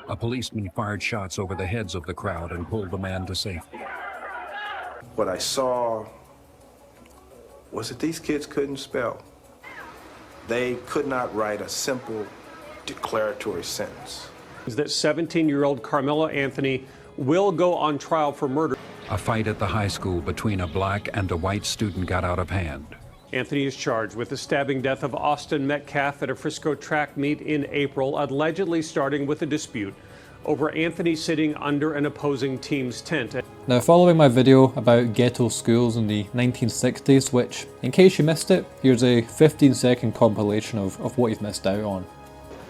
A policeman fired shots over the heads of the crowd and pulled the man to safety. What I saw was that these kids couldn't spell. They could not write a simple declaratory sentence. Is that 17-year-old Carmela Anthony will go on trial for murder. A fight at the high school between a black and a white student got out of hand. Anthony is charged with the stabbing death of Austin Metcalf at a Frisco track meet in April, allegedly starting with a dispute over Anthony sitting under an opposing team's tent. Now, following my video about ghetto schools in the 1960s, which, in case you missed it, here's a 15-second compilation of what you've missed out on.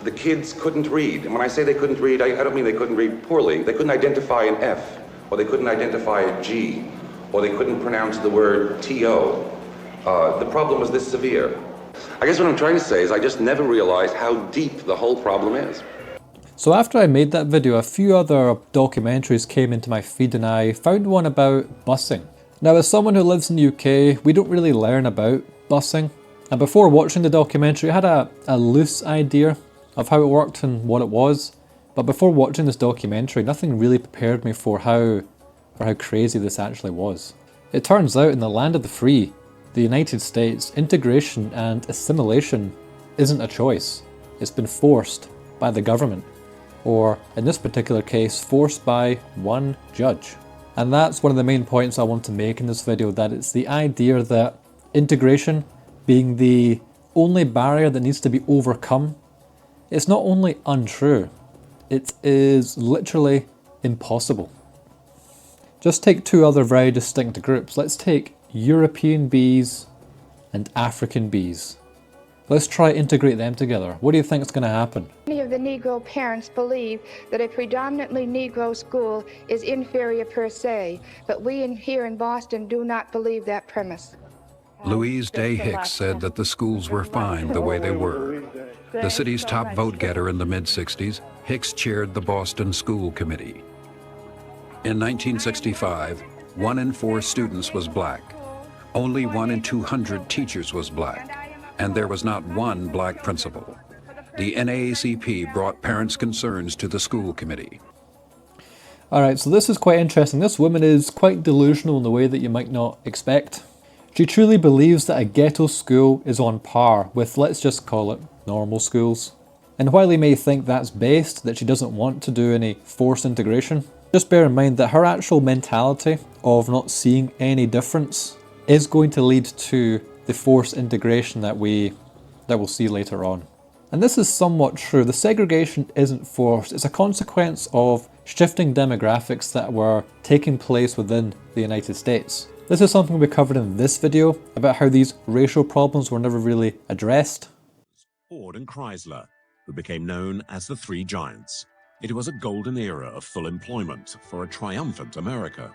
The kids couldn't read. And when I say they couldn't read, I don't mean they couldn't read poorly. They couldn't identify an F, or they couldn't identify a G, or they couldn't pronounce the word T-O. The problem was this severe. I guess what I'm trying to say is I just never realized how deep the whole problem is. So after I made that video, a few other documentaries came into my feed and I found one about busing. Now, as someone who lives in the UK, we don't really learn about busing. And before watching the documentary, I had a loose idea of how it worked and what it was. But before watching this documentary, nothing really prepared me for how crazy this actually was. It turns out in the land of the free, the United States, integration and assimilation isn't a choice. It's been forced by the government, or in this particular case, forced by one judge. And that's one of the main points I want to make in this video, that it's the idea that integration being the only barrier that needs to be overcome, it's not only untrue, it is literally impossible. Just take two other very distinct groups. Let's take European bees and African bees. Let's try to integrate them together. What do you think is going to happen? Many of the Negro parents believe that a predominantly Negro school is inferior per se, but we here in Boston do not believe that premise. Louise Day Hicks said that the schools were fine the way they were. The city's top vote getter in the mid-60s, Hicks chaired the Boston School Committee. In 1965, 1 in 4 students was black. Only 1 in 200 teachers was black, and there was not one black principal. The NAACP brought parents' concerns to the school committee. Alright, so this is quite interesting. This woman is quite delusional in the way that you might not expect. She truly believes that a ghetto school is on par with, let's just call it, normal schools. And while you may think that's based, that she doesn't want to do any forced integration, just bear in mind that her actual mentality of not seeing any difference is going to lead to the forced integration that we'll see later on. And this is somewhat true. The segregation isn't forced. It's a consequence of shifting demographics that were taking place within the United States. This is something we covered in this video about how these racial problems were never really addressed. Ford and Chrysler, who became known as the Three Giants. It was a golden era of full employment for a triumphant America.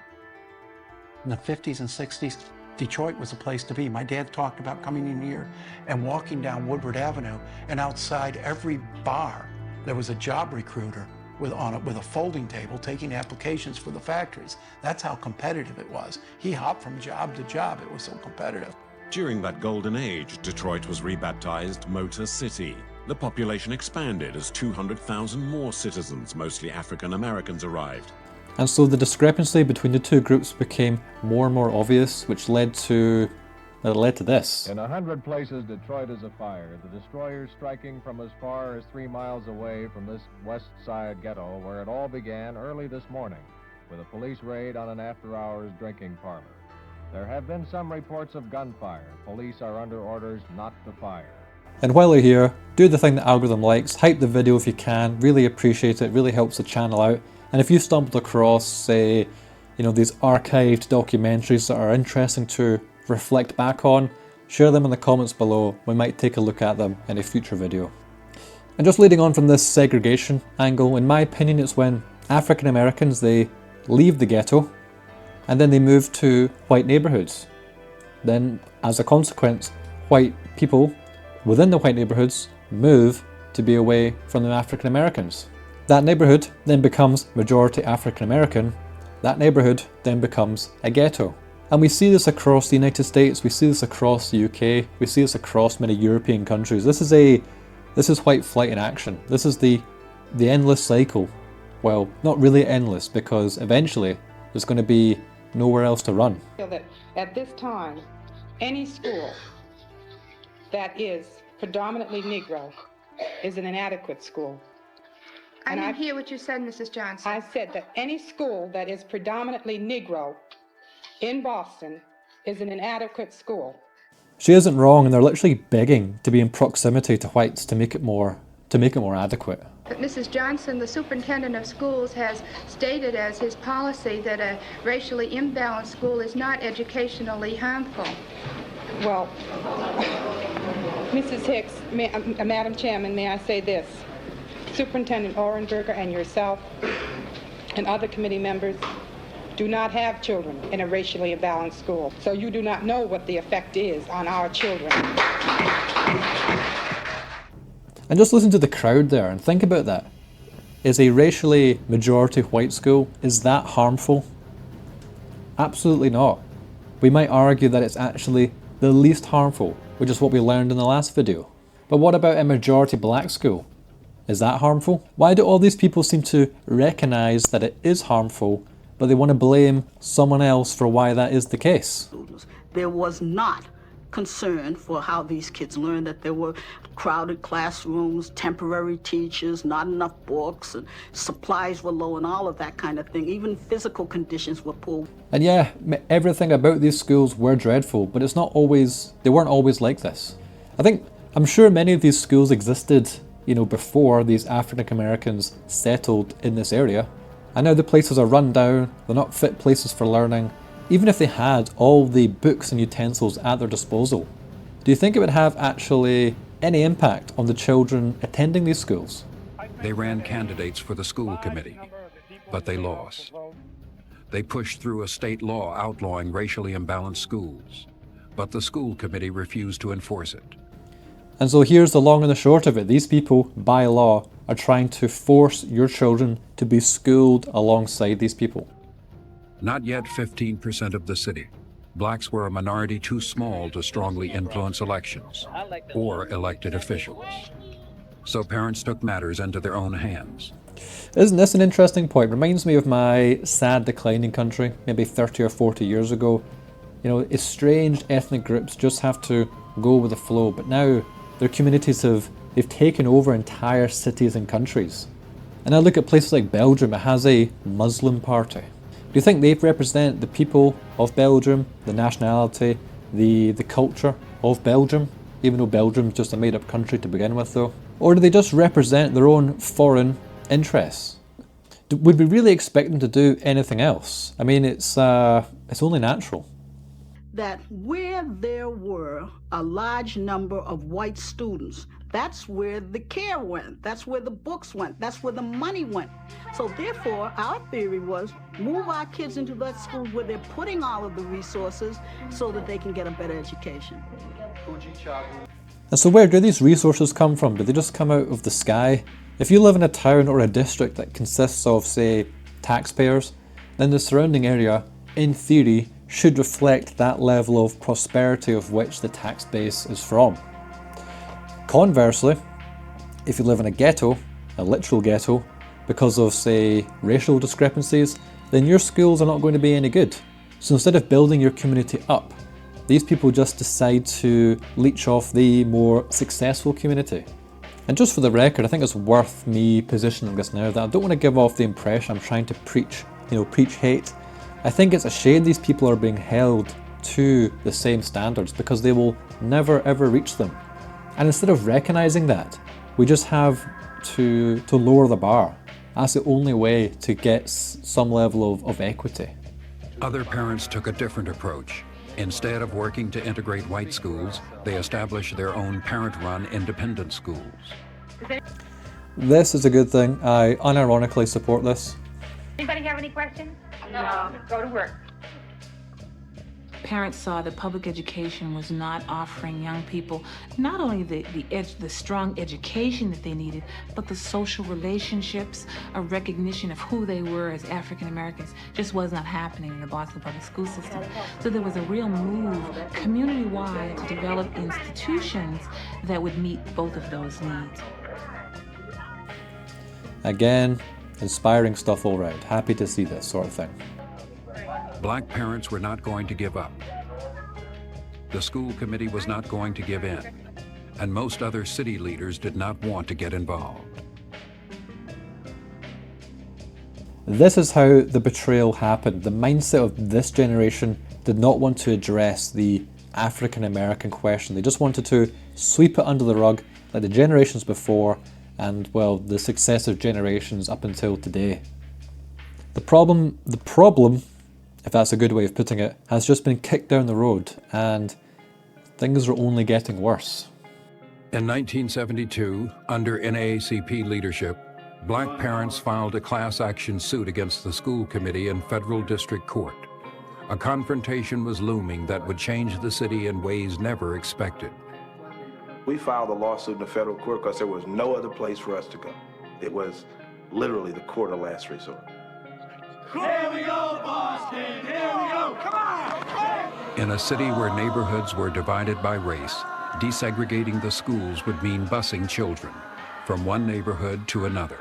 In the 50s and 60s, Detroit was a place to be. My dad talked about coming in here and walking down Woodward Avenue, and outside every bar there was a job recruiter with a folding table taking applications for the factories. That's how competitive it was. He hopped from job to job. It was so competitive. During that golden age, Detroit was rebaptized Motor City. The population expanded as 200,000 more citizens, mostly African Americans, arrived. And so the discrepancy between the two groups became more and more obvious, which led to this. In 100 places, Detroit is afire. The destroyers striking from as far as 3 miles away from this west side ghetto, where it all began early this morning with a police raid on an after-hours drinking parlor. There have been some reports of gunfire. Police are under orders not to fire. And while you're here, do the thing the algorithm likes, hype the video if you can, really appreciate it, really helps the channel out. And if you stumbled across, say, these archived documentaries that are interesting to reflect back on, share them in the comments below. We might take a look at them in a future video. And just leading on from this segregation angle, in my opinion, it's when African Americans, they leave the ghetto and then they move to white neighborhoods. Then, as a consequence, white people within the white neighborhoods move to be away from the African Americans. That neighborhood then becomes majority African American. That neighborhood then becomes a ghetto. And we see this across the United States, we see this across the UK, we see this across many European countries. This is white flight in action. This is the endless cycle Well, not really endless, because eventually there's going to be nowhere else to run. I feel that at this time, any school that is predominantly Negro is an inadequate school. I didn't hear what you said, Mrs. Johnson. I said that any school that is predominantly Negro in Boston is an inadequate school. She isn't wrong, and they're literally begging to be in proximity to whites to make it more adequate. But Mrs. Johnson, the superintendent of schools, has stated as his policy that a racially imbalanced school is not educationally harmful. Well, Mrs. Hicks, Madam Chairman, may I say this? Superintendent Orenberger and yourself and other committee members do not have children in a racially imbalanced school, so you do not know what the effect is on our children. And just listen to the crowd there and think about that. Is a racially majority white school, is that harmful? Absolutely not. We might argue that it's actually the least harmful, which is what we learned in the last video. But what about a majority black school? Is that harmful? Why do all these people seem to recognize that it is harmful, but they want to blame someone else for why that is the case? There was not concern for how these kids learned, that there were crowded classrooms, temporary teachers, not enough books, and supplies were low and all of that kind of thing. Even physical conditions were poor. And yeah, everything about these schools were dreadful, but they weren't always like this. I'm sure many of these schools existed, before these African Americans settled in this area. And now the places are run down, they're not fit places for learning. Even if they had all the books and utensils at their disposal, do you think it would have actually any impact on the children attending these schools? They ran candidates for the school committee, but they lost. They pushed through a state law outlawing racially imbalanced schools, but the school committee refused to enforce it. And so here's the long and the short of it. These people, by law, are trying to force your children to be schooled alongside these people. Not yet 15% of the city. Blacks were a minority too small to strongly influence elections or elected officials. So parents took matters into their own hands. Isn't this an interesting point? Reminds me of my sad declining country, maybe 30 or 40 years ago. Estranged ethnic groups just have to go with the flow, but now their communities they've taken over entire cities and countries. And I look at places like Belgium, it has a Muslim party. Do you think they represent the people of Belgium, the nationality, the culture of Belgium, even though Belgium's just a made-up country to begin with though? Or do they just represent their own foreign interests? Would we really expect them to do anything else? I mean, it's only natural. That where there were a large number of white students, that's where the care went, that's where the books went, that's where the money went. So therefore, our theory was move our kids into that school where they're putting all of the resources so that they can get a better education. And so where do these resources come from? Do they just come out of the sky? If you live in a town or a district that consists of, say, taxpayers, then the surrounding area, in theory, should reflect that level of prosperity of which the tax base is from. Conversely, if you live in a ghetto, a literal ghetto, because of, say, racial discrepancies, then your schools are not going to be any good. So instead of building your community up, these people just decide to leech off the more successful community. And just for the record, I think it's worth me positioning this now that I don't want to give off the impression I'm trying to preach hate. I think it's a shame these people are being held to the same standards because they will never ever reach them. And instead of recognizing that, we just have to lower the bar. That's the only way to get some level of equity. Other parents took a different approach. Instead of working to integrate white schools, they established their own parent-run independent schools. This is a good thing. I unironically support this. Anybody have any questions? No. Go to work. Parents saw that public education was not offering young people not only the strong education that they needed, but the social relationships, a recognition of who they were as African Americans just was not happening in the Boston public school system. So there was a real move community-wide to develop institutions that would meet both of those needs. Again, Inspiring stuff all round. Happy to see this sort of thing. Black parents were not going to give up. The school committee was not going to give in, and most other city leaders did not want to get involved. This is how the betrayal happened. The mindset of this generation did not want to address the African American question. They just wanted to sweep it under the rug like the generations before and, well, the successive generations up until today. The problem, if that's a good way of putting it, has just been kicked down the road, and things are only getting worse. In 1972, under NAACP leadership, Black parents filed a class action suit against the school committee in federal district court. A confrontation was looming that would change the city in ways never expected. We filed a lawsuit in the federal court because there was no other place for us to go. It was literally the court of last resort. Here we go, Boston! Here we go! Come on! In a city where neighborhoods were divided by race, desegregating the schools would mean busing children from one neighborhood to another.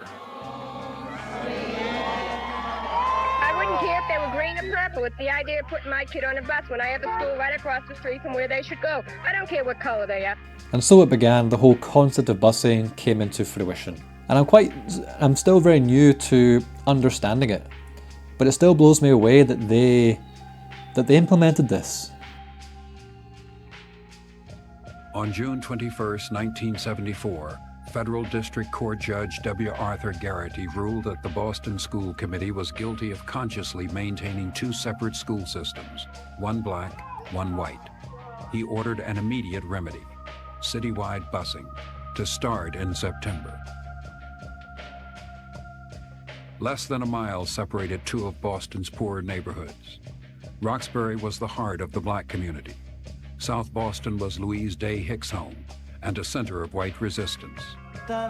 I wouldn't care if they were green or purple. It's the idea of putting my kid on a bus when I have a school right across the street from where they should go. I don't care what color they are. And so it began. The whole concept of busing came into fruition. And I'm still very new to understanding it, but it still blows me away that they implemented this. On June 21, 1974, Federal District Court Judge W. Arthur Garrity ruled that the Boston School Committee was guilty of consciously maintaining two separate school systems, one black, one white. He ordered an immediate remedy, citywide busing, to start in September. Less than a mile separated two of Boston's poor neighborhoods. Roxbury was the heart of the black community. South Boston was Louise Day Hicks' home and a center of white resistance.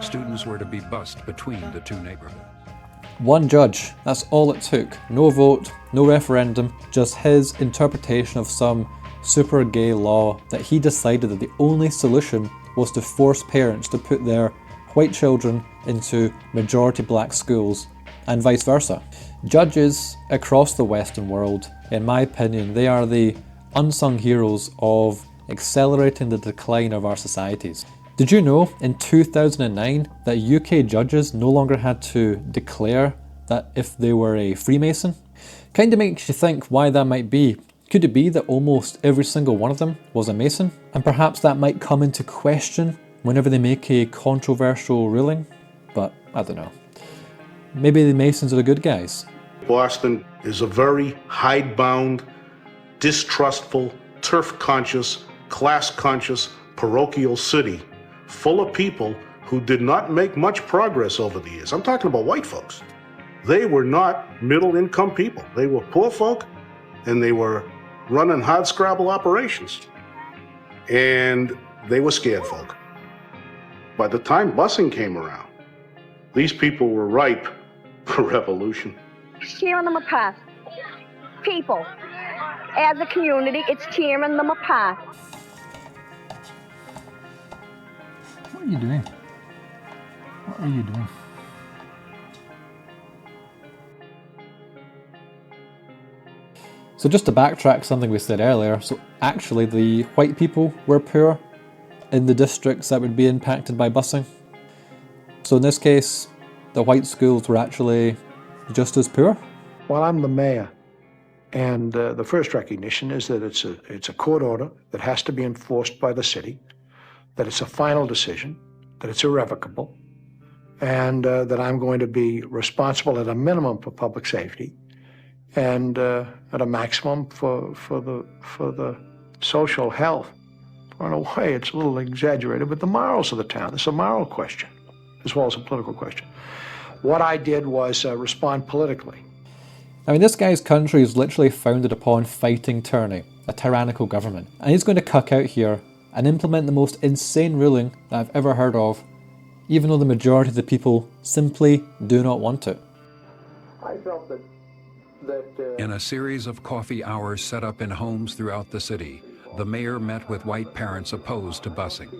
Students were to be bused between the two neighborhoods. One judge, that's all it took. No vote, no referendum, just his interpretation of some super gay law that he decided that the only solution was to force parents to put their white children into majority black schools and vice versa. Judges across the Western world, in my opinion, they are the unsung heroes of accelerating the decline of our societies. Did you know in 2009 that UK judges no longer had to declare that if they were a Freemason? Kind of makes you think why that might be. Could it be that almost every single one of them was a Mason? And perhaps that might come into question whenever they make a controversial ruling? But I don't know. Maybe the Masons are the good guys. Boston is a very hidebound, distrustful, turf-conscious, class-conscious, parochial city full of people who did not make much progress over the years. I'm talking about white folks. They were not middle-income people. They were poor folk, and they were running hard-scrabble operations. And they were scared folk. By the time busing came around, these people were ripe for revolution. Tearing them apart. People, as a community, it's tearing them apart. What are you doing? What are you doing? So just to backtrack something we said earlier, so actually the white people were poor in the districts that would be impacted by busing. So in this case, the white schools were actually just as poor? Well, I'm the mayor, and the first recognition is that it's a court order that has to be enforced by the city, that it's a final decision, that it's irrevocable, and that I'm going to be responsible at a minimum for public safety, and at a maximum for the social health. In a way, it's a little exaggerated, but the morals of the town. It's a moral question, as well as a political question. What I did was respond politically. I mean, this guy's country is literally founded upon fighting tyranny, a tyrannical government. And he's going to cuck out here and implement the most insane ruling that I've ever heard of, even though the majority of the people simply do not want it. I felt that in a series of coffee hours set up in homes throughout the city, the mayor met with white parents opposed to busing.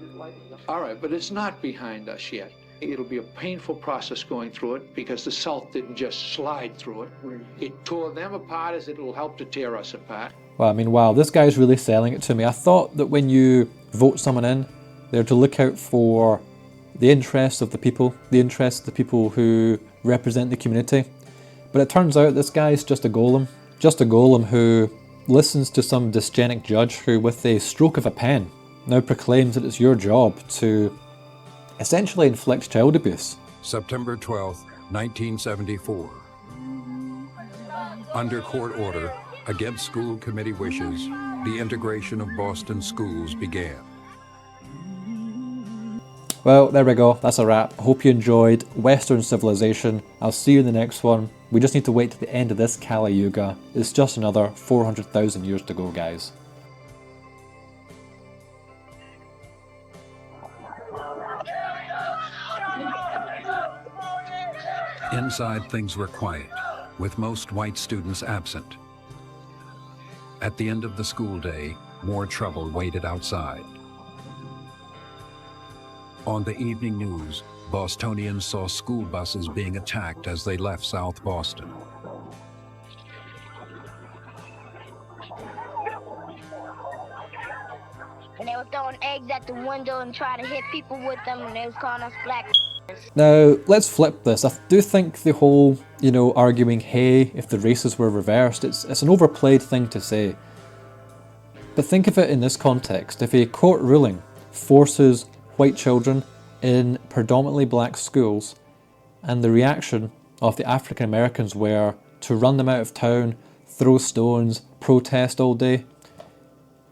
All right, but it's not behind us yet. It'll be a painful process going through it because the South didn't just slide through it. It tore them apart as it will help to tear us apart. Well, I mean, wow, this guy's really selling it to me. I thought that when you vote someone in, they're to look out for the interests of the people, the interests of the people who represent the community. But it turns out this guy's just a golem who listens to some dysgenic judge who, with a stroke of a pen, now proclaims that it's your job to essentially inflict child abuse. September 12th, 1974. Under court order, against school committee wishes, the integration of Boston schools began. Well, there we go. That's a wrap. Hope you enjoyed Western Civilization. I'll see you in the next one. We just need to wait to the end of this Kali Yuga. It's just another 400,000 years to go, guys. Inside, things were quiet, with most white students absent. At the end of the school day, more trouble waited outside. On the evening news, Bostonians saw school buses being attacked as they left South Boston. And they were throwing eggs at the window and trying to hit people with them, and they was calling us black. Now, let's flip this. I do think the whole, arguing, hey, if the races were reversed, it's an overplayed thing to say. But think of it in this context. If a court ruling forces white children in predominantly black schools, and the reaction of the African Americans were to run them out of town, throw stones, protest all day,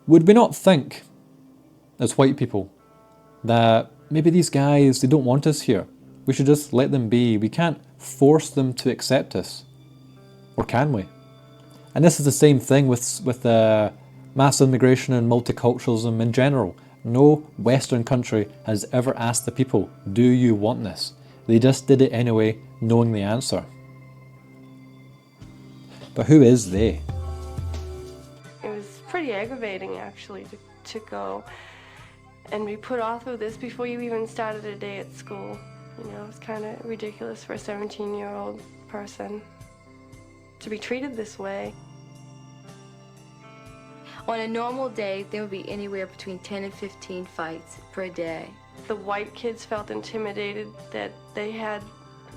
would we not think, as white people, that maybe these guys, they don't want us here? We should just let them be. We can't force them to accept us. Or can we? And this is the same thing with mass immigration and multiculturalism in general. No Western country has ever asked the people, do you want this? They just did it anyway, knowing the answer. But who is they? It was pretty aggravating, actually, to go and be put all through this before you even started a day at school. It's kind of ridiculous for a 17-year-old person to be treated this way. On a normal day, there would be anywhere between 10 and 15 fights per day. The white kids felt intimidated that they had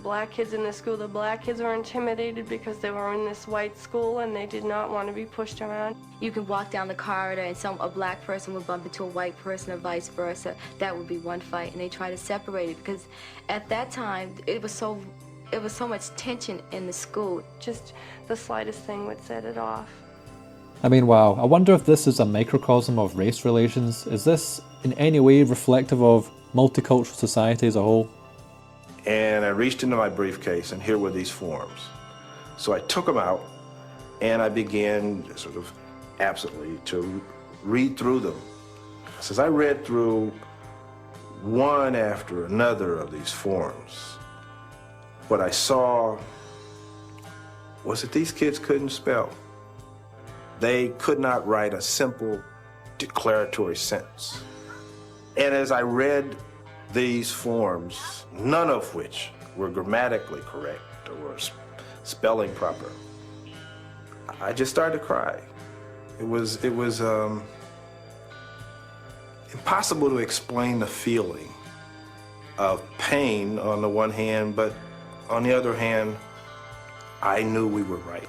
black kids in the school. The black kids were intimidated because they were in this white school and they did not want to be pushed around. You can walk down the corridor and a black person would bump into a white person or vice versa. That would be one fight, and they try to separate it because at that time it was so much tension in the school. Just the slightest thing would set it off. I mean, wow, I wonder if this is a microcosm of race relations. Is this in any way reflective of multicultural society as a whole? And I reached into my briefcase, and here were these forms. So I took them out, and I began sort of absently to read through them. As I read through one after another of these forms, what I saw was that these kids couldn't spell. They could not write a simple declaratory sentence. And as I read these forms, none of which were grammatically correct or spelling proper, I just started to cry. It was impossible to explain the feeling of pain on the one hand, but on the other hand, I knew we were right.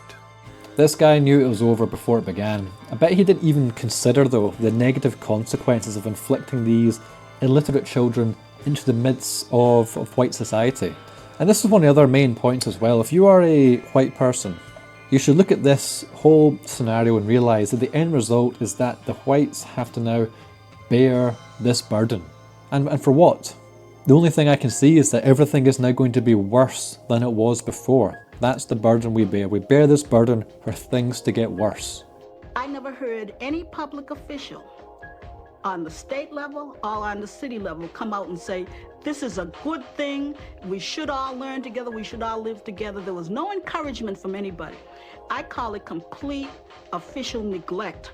This guy knew it was over before it began. I bet he didn't even consider, though, the negative consequences of inflicting these illiterate children into the midst of white society. And this is one of the other main points as well. If you are a white person, you should look at this whole scenario and realise that the end result is that the whites have to now bear this burden. And for what? The only thing I can see is that everything is now going to be worse than it was before. That's the burden we bear. We bear this burden for things to get worse. I never heard any public official on the state level or on the city level come out and say, this is a good thing, we should all learn together, we should all live together. There was no encouragement from anybody. I call it complete official neglect.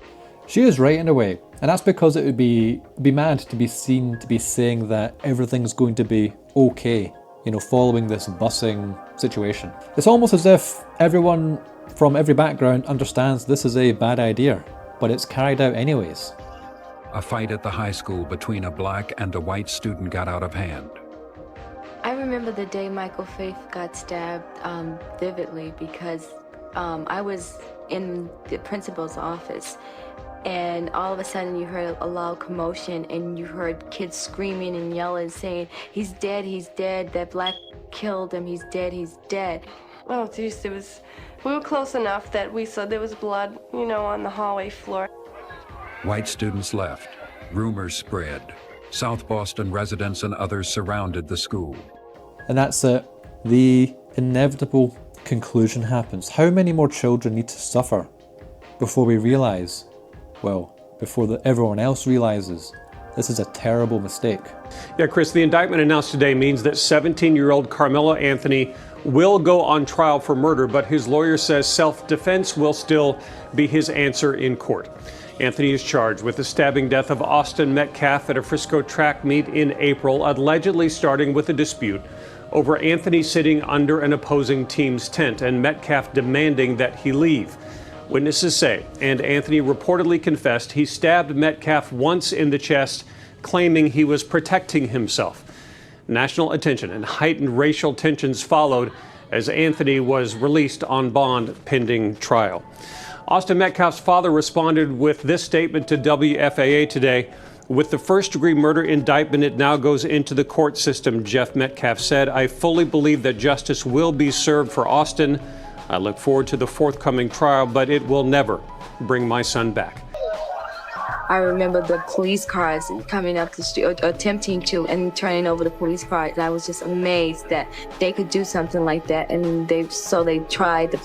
She is right in a way, and that's because it would be mad to be seen to be saying that everything's going to be okay, you know, following this busing situation. It's almost as if everyone from every background understands this is a bad idea, but it's carried out anyways. A fight at the high school between a black and a white student got out of hand. I remember the day Michael Faith got stabbed vividly because I was in the principal's office, and all of a sudden you heard a loud commotion and you heard kids screaming and yelling, saying, he's dead, that black killed him, he's dead. Oh geez, we were close enough that we saw there was blood, you know, on the hallway floor. White students left. Rumors spread. South Boston residents and others surrounded the school. And that's it. The inevitable conclusion happens. How many more children need to suffer before we realize, well, before everyone else realizes, this is a terrible mistake? Yeah, Chris, the indictment announced today means that 17-year-old Carmelo Anthony will go on trial for murder, but his lawyer says self-defense will still be his answer in court. Anthony is charged with the stabbing death of Austin Metcalf at a Frisco track meet in April, allegedly starting with a dispute over Anthony sitting under an opposing team's tent and Metcalf demanding that he leave. Witnesses say, and Anthony reportedly confessed, he stabbed Metcalf once in the chest, claiming he was protecting himself. National attention and heightened racial tensions followed as Anthony was released on bond pending trial. Austin Metcalf's father responded with this statement to WFAA today. With the first-degree murder indictment, it now goes into the court system, Jeff Metcalf said. I fully believe that justice will be served for Austin. I look forward to the forthcoming trial, but it will never bring my son back. I remember the police cars coming up the street, or attempting to, and turning over the police cars. And I was just amazed that they could do something like that. And the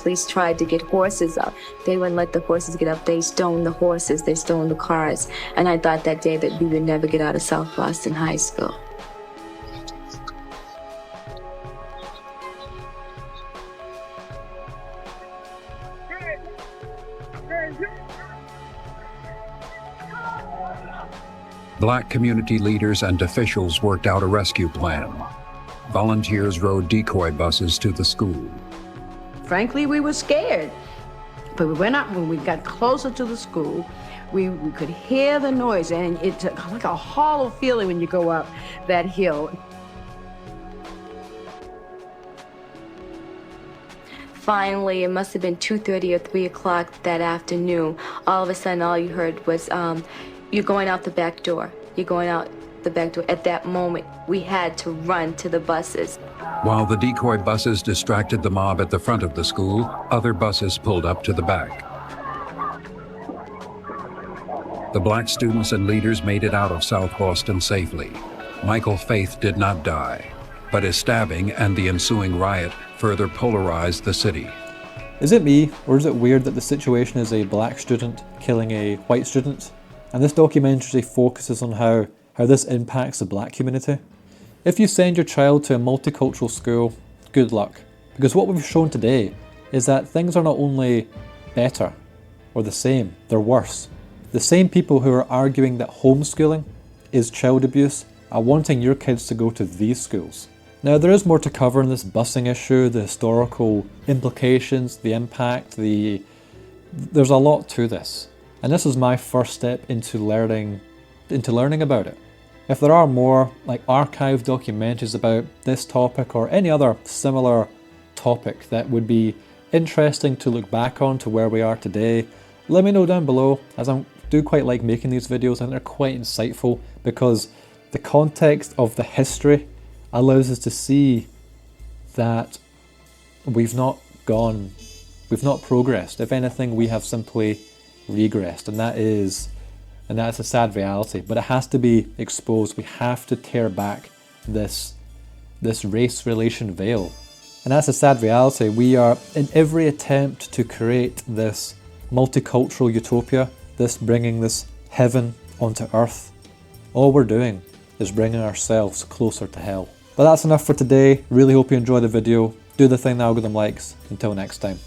police tried to get horses up. They wouldn't let the horses get up. They stoned the horses, they stoned the cars. And I thought that day that we would never get out of South Boston High School. Black community leaders and officials worked out a rescue plan. Volunteers rode decoy buses to the school. Frankly, we were scared. But we went up, when we got closer to the school, we could hear the noise, and it's like a hollow feeling when you go up that hill. Finally, it must have been 2:30 or 3 o'clock that afternoon. All of a sudden, all you heard was, you're going out the back door. You're going out the back door. At that moment, we had to run to the buses. While the decoy buses distracted the mob at the front of the school, other buses pulled up to the back. The black students and leaders made it out of South Boston safely. Michael Faith did not die, but his stabbing and the ensuing riot further polarized the city. Is it me, or is it weird that the situation is a black student killing a white student? And this documentary focuses on how this impacts the black community. If you send your child to a multicultural school, good luck. Because what we've shown today is that things are not only better or the same, they're worse. The same people who are arguing that homeschooling is child abuse are wanting your kids to go to these schools. Now, there is more to cover in this busing issue, the historical implications, the impact, there's a lot to this. And this is my first step into learning about it. If there are more like archived documentaries about this topic or any other similar topic that would be interesting to look back on to where we are today, let me know down below, as I do quite like making these videos and they're quite insightful because the context of the history allows us to see that we've not progressed. If anything, we have simply regressed, and that's a sad reality, but it has to be exposed. We have to tear back this race relation veil, and that's a sad reality. We are, in every attempt to create this multicultural utopia, this bringing this heaven onto earth, all we're doing is bringing ourselves closer to hell. But that's enough for today. Really hope you enjoy the video. Do the thing the algorithm likes. Until next time.